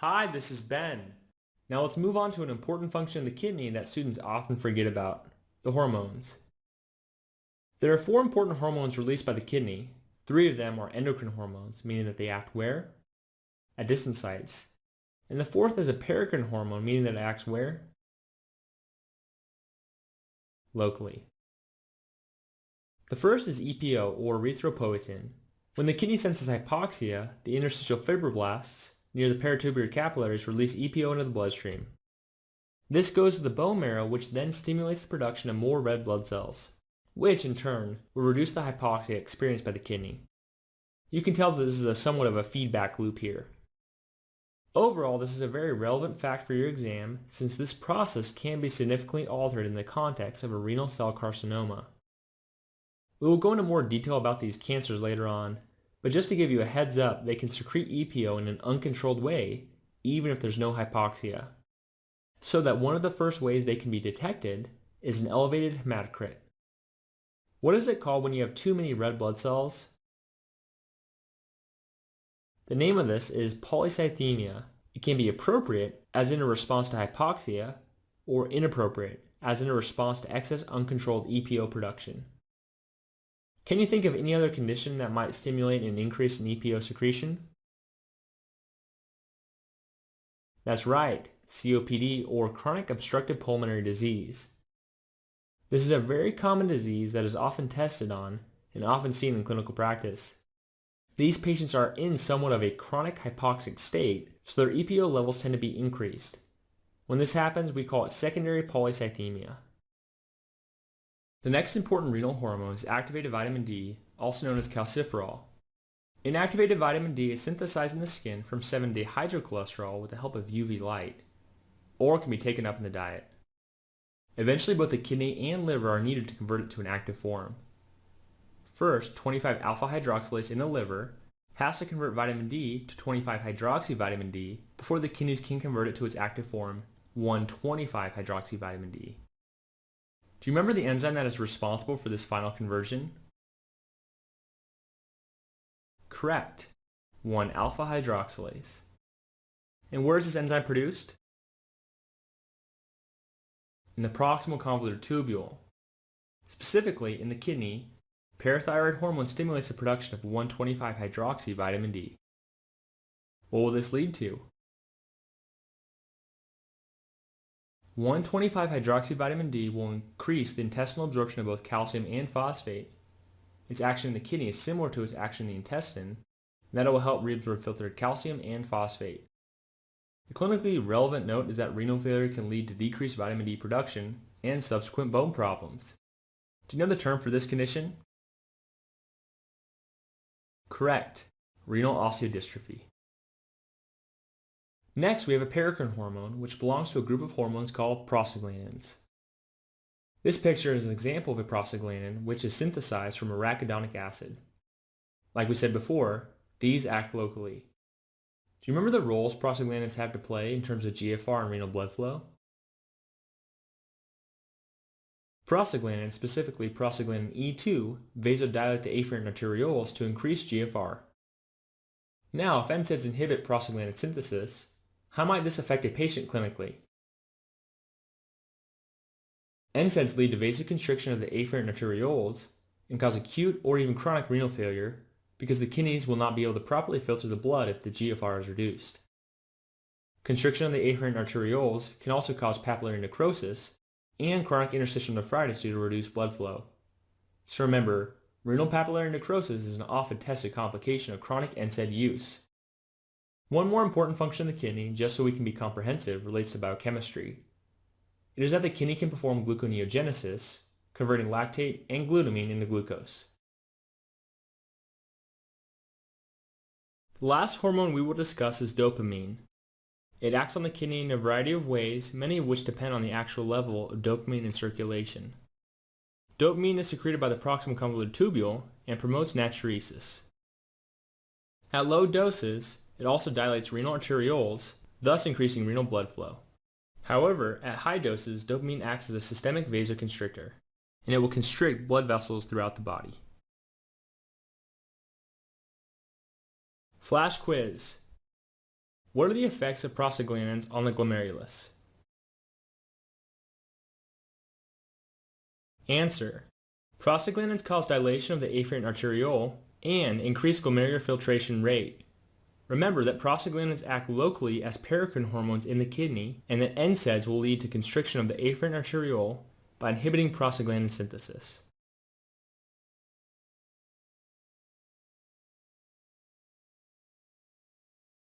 Hi, this is Ben. Now let's move on to an important function of the kidney that students often forget about, the hormones. There are four important hormones released by the kidney. Three of them are endocrine hormones, meaning that they act where? At distant sites. And the fourth is a paracrine hormone, meaning that it acts where? Locally. The first is EPO, or erythropoietin. When the kidney senses hypoxia, the interstitial fibroblasts near the peritubular capillaries release EPO into the bloodstream. This goes to the bone marrow, which then stimulates the production of more red blood cells, which in turn will reduce the hypoxia experienced by the kidney. You can tell that this is somewhat of a feedback loop here. Overall, this is a very relevant fact for your exam, since this process can be significantly altered in the context of a renal cell carcinoma. We will go into more detail about these cancers later on, but just to give you a heads up, they can secrete EPO in an uncontrolled way, even if there's no hypoxia. So that one of the first ways they can be detected is an elevated hematocrit. What is it called when you have too many red blood cells? The name of this is polycythemia. It can be appropriate, as in a response to hypoxia, or inappropriate, as in a response to excess uncontrolled EPO production. Can you think of any other condition that might stimulate an increase in EPO secretion? That's right, COPD, or chronic obstructive pulmonary disease. This is a very common disease that is often tested on and often seen in clinical practice. These patients are in somewhat of a chronic hypoxic state, so their EPO levels tend to be increased. When this happens, we call it secondary polycythemia. The next important renal hormone is activated vitamin D, also known as calciferol. Inactivated vitamin D is synthesized in the skin from 7-dehydrocholesterol with the help of UV light, or can be taken up in the diet. Eventually, both the kidney and liver are needed to convert it to an active form. First, 25-alpha-hydroxylase in the liver has to convert vitamin D to 25-hydroxyvitamin D before the kidneys can convert it to its active form, 1,25-hydroxyvitamin D. Do you remember the enzyme that is responsible for this final conversion? Correct, 1-alpha-hydroxylase. And where is this enzyme produced? In the proximal convoluted tubule. Specifically, in the kidney, parathyroid hormone stimulates the production of 1,25-hydroxyvitamin D. What will this lead to? 1,25-hydroxyvitamin D will increase the intestinal absorption of both calcium and phosphate. Its action in the kidney is similar to its action in the intestine, and that it will help reabsorb filtered calcium and phosphate. The clinically relevant note is that renal failure can lead to decreased vitamin D production and subsequent bone problems. Do you know the term for this condition? Correct, renal osteodystrophy. Next, we have a paracrine hormone, which belongs to a group of hormones called prostaglandins. This picture is an example of a prostaglandin, which is synthesized from arachidonic acid. Like we said before, these act locally. Do you remember the roles prostaglandins have to play in terms of GFR and renal blood flow? Prostaglandins, specifically prostaglandin E2, vasodilate the afferent arterioles to increase GFR. Now, if NSAIDs inhibit prostaglandin synthesis, how might this affect a patient clinically? NSAIDs lead to vasoconstriction of the afferent arterioles and cause acute or even chronic renal failure because the kidneys will not be able to properly filter the blood if the GFR is reduced. Constriction of the afferent arterioles can also cause papillary necrosis and chronic interstitial nephritis due to reduced blood flow. So remember, renal papillary necrosis is an often tested complication of chronic NSAID use. One more important function of the kidney, just so we can be comprehensive, relates to biochemistry. It is that the kidney can perform gluconeogenesis, converting lactate and glutamine into glucose. The last hormone we will discuss is dopamine. It acts on the kidney in a variety of ways, many of which depend on the actual level of dopamine in circulation. Dopamine is secreted by the proximal convoluted tubule and promotes natriuresis. At low doses, it also dilates renal arterioles, thus increasing renal blood flow. However, at high doses, dopamine acts as a systemic vasoconstrictor, and it will constrict blood vessels throughout the body. Flash quiz. What are the effects of prostaglandins on the glomerulus? Answer. Prostaglandins cause dilation of the afferent arteriole and increase glomerular filtration rate. Remember that prostaglandins act locally as paracrine hormones in the kidney, and that NSAIDs will lead to constriction of the afferent arteriole by inhibiting prostaglandin synthesis.